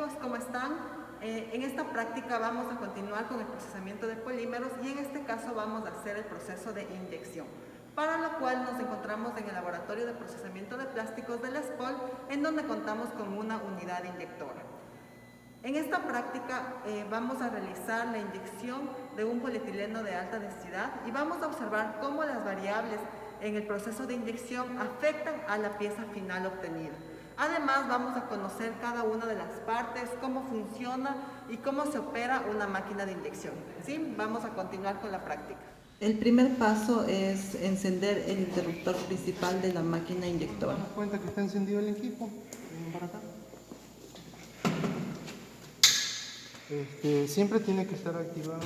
chicos, ¿cómo están? En esta práctica vamos a continuar con el procesamiento de polímeros y en este caso vamos a hacer el proceso de inyección, para lo cual nos encontramos en el laboratorio de procesamiento de plásticos de la SPOL, en donde contamos con una unidad inyectora. En esta práctica vamos a realizar la inyección de un polietileno de alta densidad y vamos a observar cómo las variables en el proceso de inyección afectan a la pieza final obtenida. Además, vamos a conocer cada una de las partes, cómo funciona y cómo se opera una máquina de inyección. ¿Sí? Vamos a continuar con la práctica. El primer paso es encender el interruptor principal de la máquina inyectora. Damos cuenta que está encendido el equipo. Ven para acá. Siempre tiene que estar activado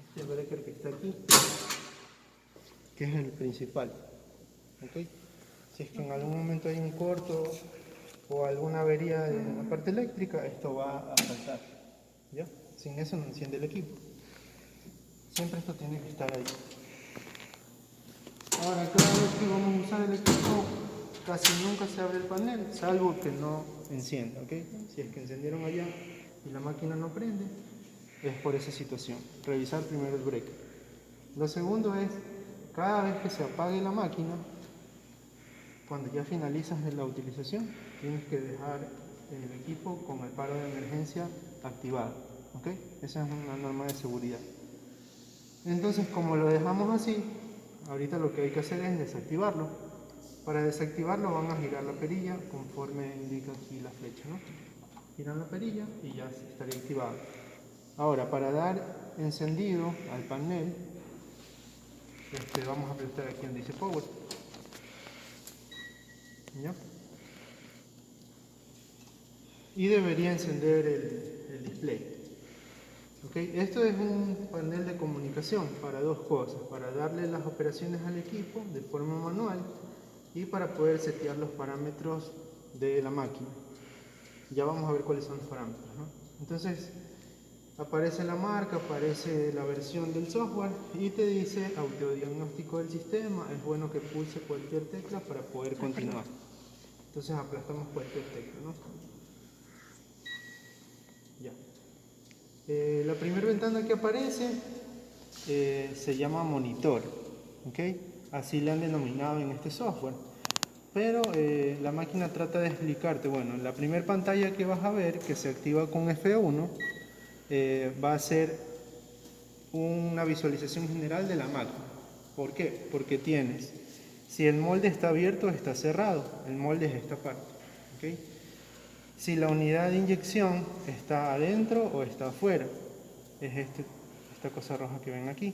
este breaker que está aquí, que es el principal. ¿Okay? Si es que en algún momento hay un corto o alguna avería en la parte eléctrica, esto va a saltar. ¿Ya? Sin eso no enciende el equipo. Siempre esto tiene que estar ahí. Ahora, cada vez que vamos a usar el equipo, casi nunca se abre el panel, salvo que no encienda. ¿Okay? Si es que encendieron allá y la máquina no prende, es por esa situación. Revisar primero el breaker. Lo segundo es, cada vez que se apague la máquina, cuando ya finalizas la utilización, tienes que dejar el equipo con el paro de emergencia activado. ¿Okay? Esa es una norma de seguridad. Entonces, como lo dejamos así, ahorita lo que hay que hacer es desactivarlo. Para desactivarlo van a girar la perilla conforme indica aquí la flecha, ¿no? Giran la perilla y ya estaría activado. Ahora, para dar encendido al panel, vamos a apretar aquí donde dice Power. ¿Ya? Y debería encender el display. ¿Okay? Esto es un panel de comunicación para dos cosas: para darle las operaciones al equipo de forma manual y para poder setear los parámetros de la máquina. Ya vamos a ver cuáles son los parámetros, ¿no? Entonces, aparece la marca, aparece la versión del software y te dice autodiagnóstico del sistema. Es bueno que pulse cualquier tecla para poder continuar. Entonces aplastamos cualquier tecla, ¿no? Ya. La primera ventana que aparece se llama monitor, ¿okay? Así le han denominado en este software. Pero la máquina trata de explicarte, bueno, la primera pantalla que vas a ver, que se activa con F1, va a ser una visualización general de la máquina. ¿Por qué? Porque tienes, si el molde está abierto, está cerrado. El molde es esta parte. ¿Okay? Si la unidad de inyección está adentro o está afuera, es esta cosa roja que ven aquí.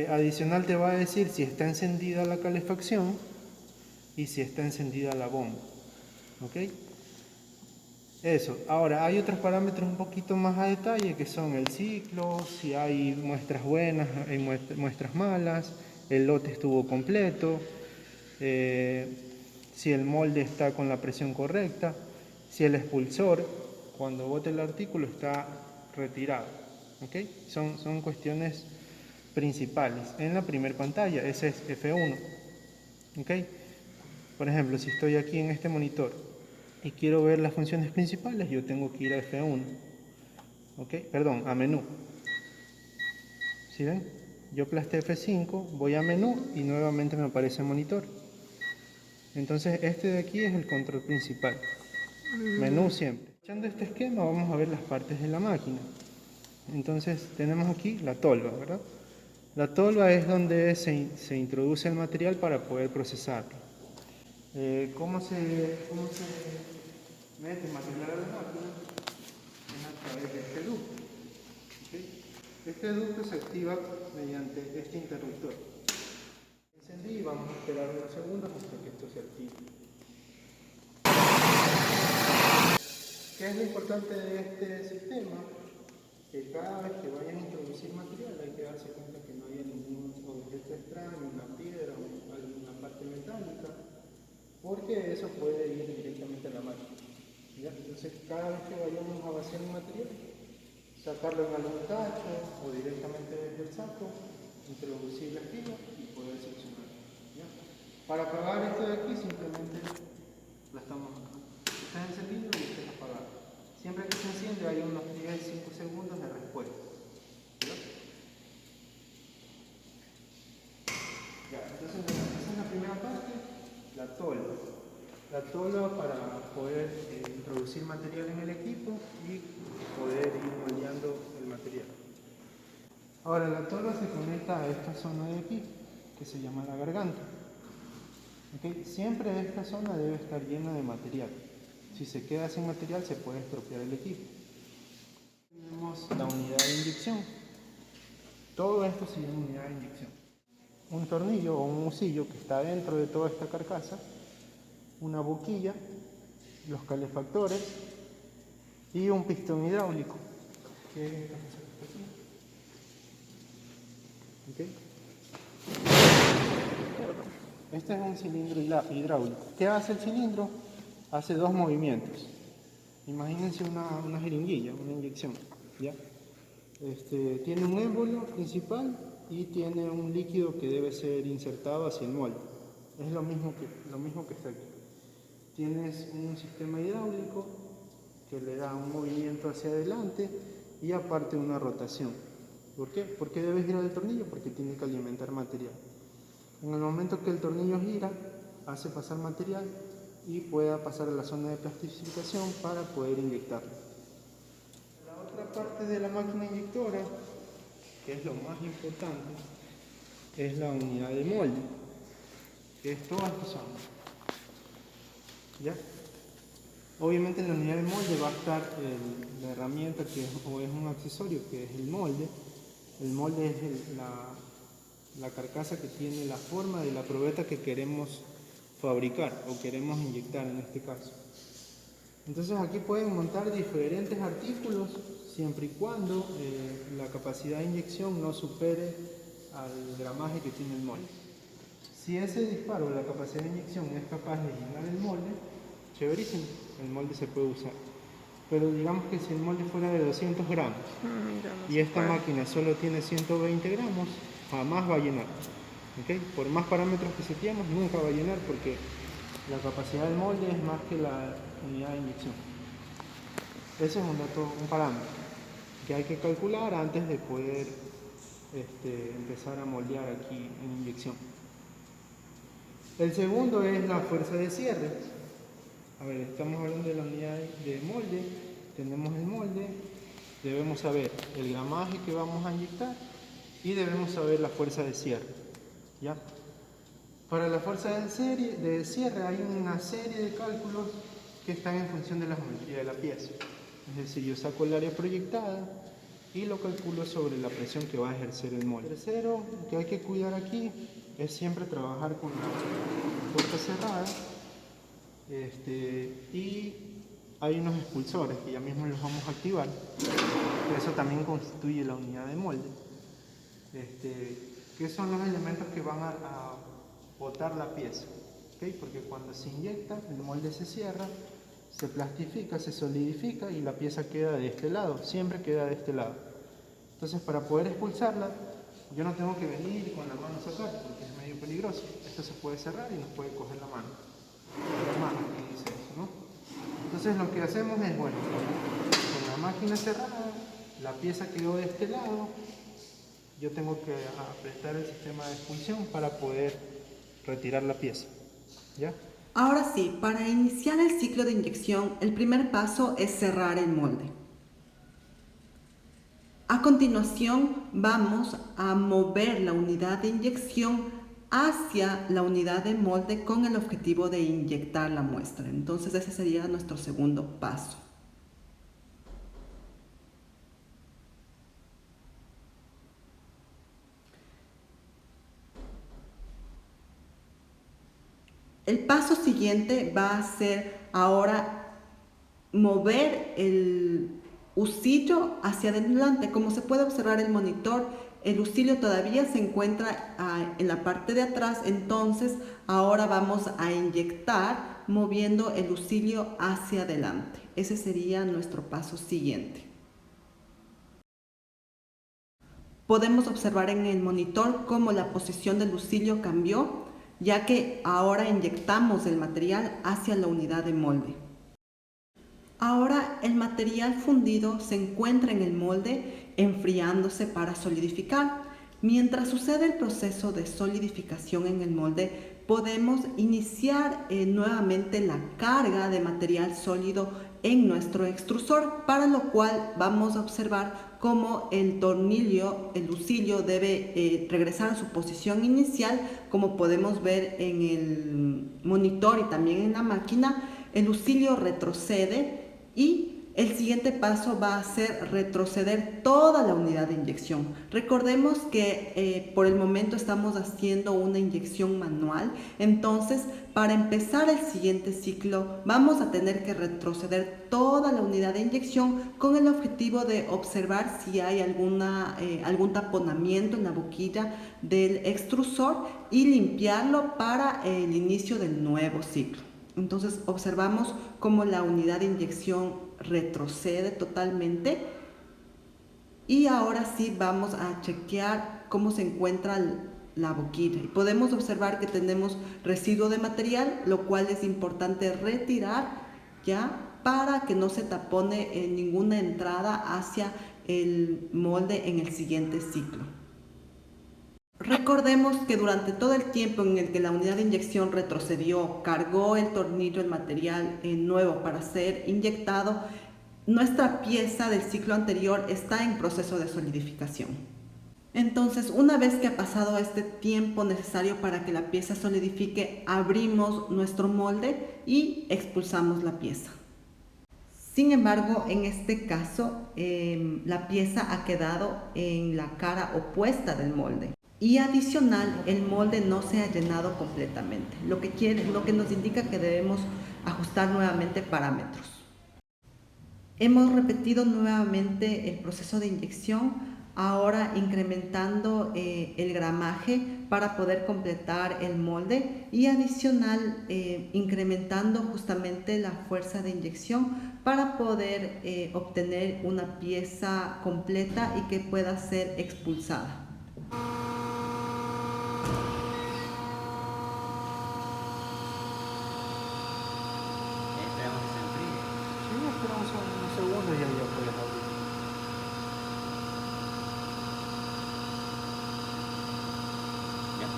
Adicional te va a decir si está encendida la calefacción y si está encendida la bomba. ¿Ok? Eso. Ahora, hay otros parámetros un poquito más a detalle, que son el ciclo, si hay muestras buenas, hay muestras malas, el lote estuvo completo, si el molde está con la presión correcta, si el expulsor, cuando bote el artículo, está retirado. ¿Okay? Son cuestiones principales en la primera pantalla. Ese es F1. ¿Okay? Por ejemplo, si estoy aquí en este monitor y quiero ver las funciones principales, yo tengo que ir a F1. ¿Okay? Perdón, a menú. ¿Sí ven? Yo aplasté F5, voy a menú y nuevamente me aparece monitor. Entonces este de aquí es el control principal. Menú siempre. Echando este esquema vamos a ver las partes de la máquina. Entonces tenemos aquí la tolva, ¿verdad? La tolva es donde se introduce el material para poder procesarlo. ¿Cómo se mete material a la máquina? Es a través de este ducto. ¿Okay? Este ducto se activa mediante este interruptor. Encendí y vamos a esperar unos segundos hasta que esto se active. ¿Qué es lo importante de este sistema? Que cada vez que vayan a introducir material hay que darse cuenta que no haya ningún objeto extraño, una piedra o alguna parte metálica, porque eso puede ir directamente a la máquina. ¿Ya? Entonces, cada vez que vayamos a vaciar un material, sacarlo en algún tacho o directamente desde el saco, introducir la espina y poder seccionarlo. ¿Ya? Para apagar esto de aquí, simplemente la estamos acá. Está encendido y está la tola. La tola para poder introducir material en el equipo y poder ir moldeando el material. Ahora la tola se conecta a esta zona de aquí, que se llama la garganta. ¿Okay? Siempre esta zona debe estar llena de material. Si se queda sin material se puede estropear el equipo. Tenemos la unidad de inyección. Todo esto se llama unidad de inyección. Un tornillo o un husillo que está dentro de toda esta carcasa, una boquilla, los calefactores y un pistón hidráulico. ¿Okay? Este es un cilindro hidráulico. ¿Qué hace el cilindro? Hace dos movimientos. Imagínense una jeringuilla, una inyección. ¿Ya? Tiene un émbolo principal y tiene un líquido que debe ser insertado hacia el molde. Es lo mismo que está aquí. Tienes un sistema hidráulico que le da un movimiento hacia adelante y aparte una rotación. ¿Por qué? ¿Por qué debe girar el tornillo? Porque tiene que alimentar material. En el momento que el tornillo gira, hace pasar material y pueda pasar a la zona de plastificación para poder inyectarlo. La otra parte de la máquina inyectora, que es lo más importante, es la unidad de molde, que es toda esta zona. ¿Ya? Obviamente en la unidad de molde va a estar la herramienta que es un accesorio, que es el molde. El molde es la carcasa que tiene la forma de la probeta que queremos fabricar o queremos inyectar en este caso. Entonces aquí pueden montar diferentes artículos siempre y cuando la capacidad de inyección no supere al gramaje que tiene el molde. Si ese disparo de la capacidad de inyección es capaz de llenar el molde, chéverísimo, el molde se puede usar. Pero digamos que si el molde fuera de 200 gramos y esta máquina solo tiene 120 gramos, jamás va a llenar. ¿Okay? Por más parámetros que setemos, nunca va a llenar porque la capacidad del molde es más que la unidad de inyección. Ese es un dato, un parámetro que hay que calcular antes de poder empezar a moldear aquí en inyección. El segundo es la fuerza de cierre. A ver, estamos hablando de la unidad de molde. Tenemos el molde, debemos saber el gramaje que vamos a inyectar y debemos saber la fuerza de cierre. ¿Ya? Para la fuerza de cierre hay una serie de cálculos que están en función de la geometría de la pieza. Es decir, yo saco el área proyectada y lo calculo sobre la presión que va a ejercer el molde. Tercero, que hay que cuidar aquí es siempre trabajar con la puerta cerrada. Y hay unos expulsores que ya mismo los vamos a activar. Eso también constituye la unidad de molde. Que son los elementos que van a botar la pieza. ¿Okay? Porque cuando se inyecta, el molde se cierra, se plastifica, se solidifica y la pieza queda de este lado, siempre queda de este lado. Entonces, para poder expulsarla, yo no tengo que venir y con la mano sacar, porque es medio peligroso. Esto se puede cerrar y nos puede coger la mano. Aquí dice eso, ¿no? Entonces lo que hacemos es, bueno, con la máquina cerrada, la pieza quedó de este lado, yo tengo que apretar el sistema de expulsión para poder retirar la pieza. ¿Ya? Ahora sí, para iniciar el ciclo de inyección, el primer paso es cerrar el molde. A continuación, vamos a mover la unidad de inyección hacia la unidad de molde con el objetivo de inyectar la muestra. Entonces, ese sería nuestro segundo paso. El paso siguiente va a ser ahora mover el husillo hacia adelante. Como se puede observar en el monitor, el husillo todavía se encuentra en la parte de atrás, entonces ahora vamos a inyectar moviendo el husillo hacia adelante. Ese sería nuestro paso siguiente. Podemos observar en el monitor cómo la posición del husillo cambió, ya que ahora inyectamos el material hacia la unidad de molde. Ahora el material fundido se encuentra en el molde enfriándose para solidificar. Mientras sucede el proceso de solidificación en el molde, podemos iniciar nuevamente la carga de material sólido en nuestro extrusor, para lo cual vamos a observar cómo el tornillo, el lucillo debe regresar a su posición inicial. Como podemos ver en el monitor y también en la máquina, el lucillo retrocede y el siguiente paso va a ser retroceder toda la unidad de inyección. Recordemos que por el momento estamos haciendo una inyección manual, entonces para empezar el siguiente ciclo vamos a tener que retroceder toda la unidad de inyección con el objetivo de observar si hay algún taponamiento en la boquilla del extrusor y limpiarlo para el inicio del nuevo ciclo. Entonces observamos cómo la unidad de inyección retrocede totalmente, y ahora sí vamos a chequear cómo se encuentra la boquilla, y podemos observar que tenemos residuo de material, lo cual es importante retirar ya para que no se tapone ninguna entrada hacia el molde en el siguiente ciclo. Recordemos que durante todo el tiempo en el que la unidad de inyección retrocedió, cargó el tornillo, el material nuevo para ser inyectado, nuestra pieza del ciclo anterior está en proceso de solidificación. Entonces, una vez que ha pasado este tiempo necesario para que la pieza solidifique, abrimos nuestro molde y expulsamos la pieza. Sin embargo, en este caso, la pieza ha quedado en la cara opuesta del molde. Y adicional, el molde no se ha llenado completamente, lo que nos indica que debemos ajustar nuevamente parámetros. Hemos repetido nuevamente el proceso de inyección, ahora incrementando el gramaje para poder completar el molde, y adicional incrementando justamente la fuerza de inyección para poder obtener una pieza completa y que pueda ser expulsada. Esperamos unos segundos y ya puedes abrir. Ya.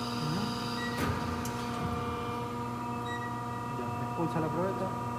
Ya, expulsa la probeta.